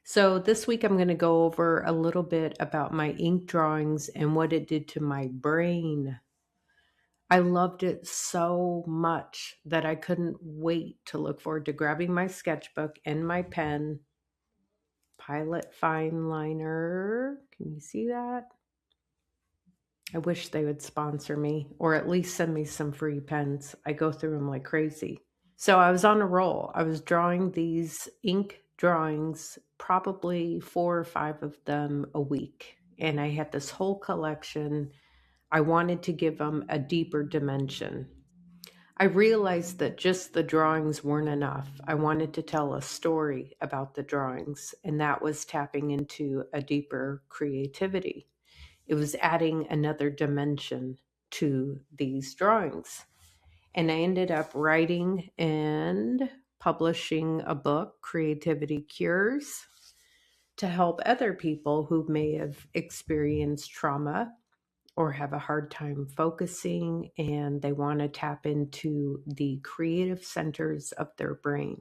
So this week I'm going to go over a little bit about my ink drawings and what it did to my brain. I loved it so much that I couldn't wait to look forward to grabbing my sketchbook and my pen. Pilot fine liner. Can you see that? I wish they would sponsor me or at least send me some free pens. I go through them like crazy. So I was on a roll. I was drawing these ink drawings, probably 4 or 5 of them a week. And I had this whole collection. I wanted to give them a deeper dimension. I realized that just the drawings weren't enough. I wanted to tell a story about the drawings, and that was tapping into a deeper creativity. It was adding another dimension to these drawings. And I ended up writing and publishing a book, Creativity Cures, to help other people who may have experienced trauma or have a hard time focusing and they want to tap into the creative centers of their brain.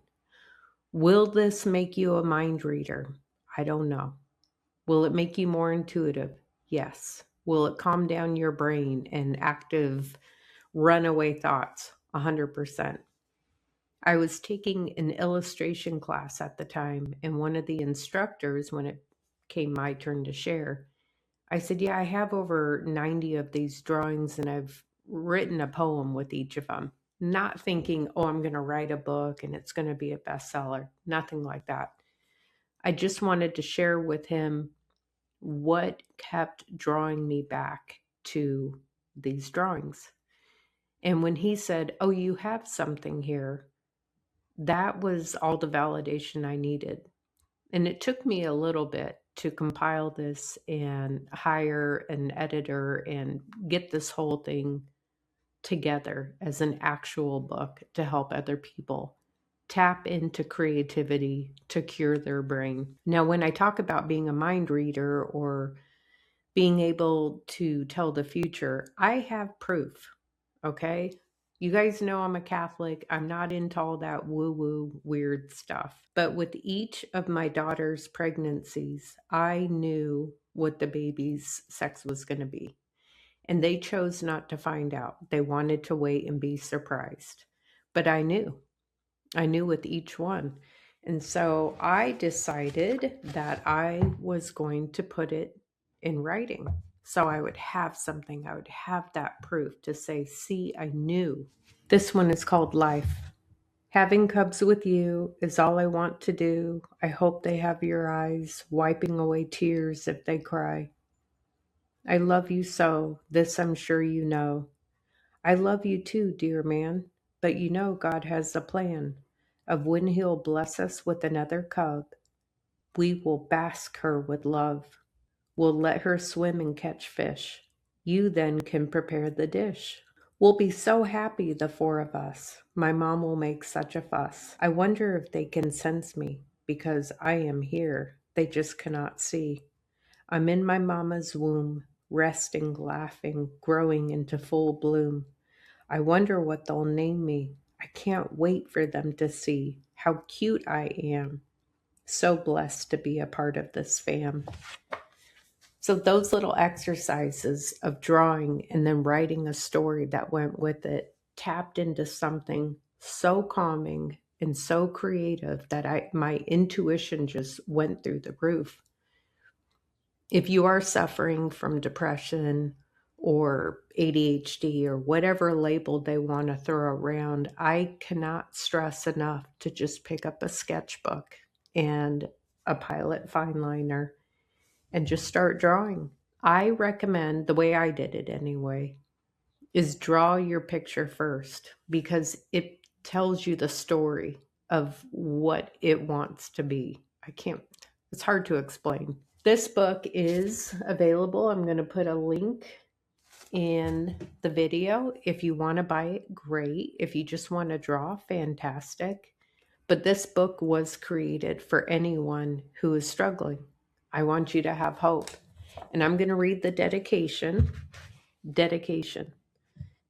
Will this make you a mind reader? I don't know. Will it make you more intuitive? Yes. Will it calm down your brain and active runaway thoughts? 100%. I was taking an illustration class at the time, and one of the instructors, when it came my turn to share, I said, yeah, I have over 90 of these drawings and I've written a poem with each of them. Not thinking, oh, I'm going to write a book and it's going to be a bestseller. Nothing like that. I just wanted to share with him what kept drawing me back to these drawings. And when he said, oh, you have something here, that was all the validation I needed. And it took me a little bit to compile this and hire an editor and get this whole thing together as an actual book to help other people tap into creativity to cure their brain. Now, when I talk about being a mind reader or being able to tell the future, I have proof. Okay. You guys know I'm a Catholic. I'm not into all that woo woo weird stuff. But with each of my daughter's pregnancies, I knew what the baby's sex was going to be. And they chose not to find out. They wanted to wait and be surprised. But I knew. I knew with each one. And so I decided that I was going to put it in writing. So I would have something, I would have that proof to say, see, I knew. This one is called Life. Having cubs with you is all I want to do. I hope they have your eyes, wiping away tears if they cry. I love you so, this I'm sure you know. I love you too, dear man, but you know God has a plan of when He'll bless us with another cub. We will bask her with love. We'll let her swim and catch fish. You then can prepare the dish. We'll be so happy, the 4 of us. My mom will make such a fuss. I wonder if they can sense me, because I am here. They just cannot see. I'm in my mama's womb, resting, laughing, growing into full bloom. I wonder what they'll name me. I can't wait for them to see how cute I am. So blessed to be a part of this fam. So those little exercises of drawing and then writing a story that went with it tapped into something so calming and so creative that my intuition just went through the roof. If you are suffering from depression or ADHD or whatever label they want to throw around, I cannot stress enough to just pick up a sketchbook and a Pilot fine liner and just start drawing. I recommend, the way I did it anyway, is draw your picture first because it tells you the story of what it wants to be. It's hard to explain. This book is available. I'm going to put a link in the video. If you want to buy it, great. If you just want to draw, fantastic. But this book was created for anyone who is struggling. I want you to have hope. And I'm going to read the dedication. Dedication.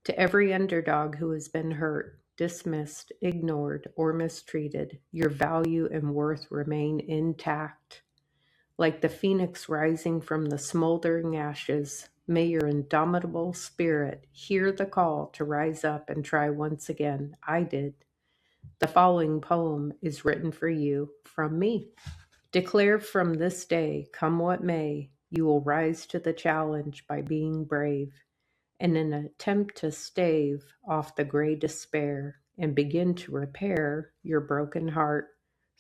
To every underdog who has been hurt, dismissed, ignored, or mistreated, your value and worth remain intact. Like the phoenix rising from the smoldering ashes, may your indomitable spirit hear the call to rise up and try once again. I did. The following poem is written for you from me. Declare from this day, come what may, you will rise to the challenge by being brave, in an attempt to stave off the gray despair and begin to repair your broken heart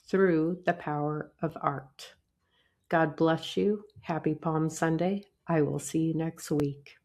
through the power of art. God bless you. Happy Palm Sunday. I will see you next week.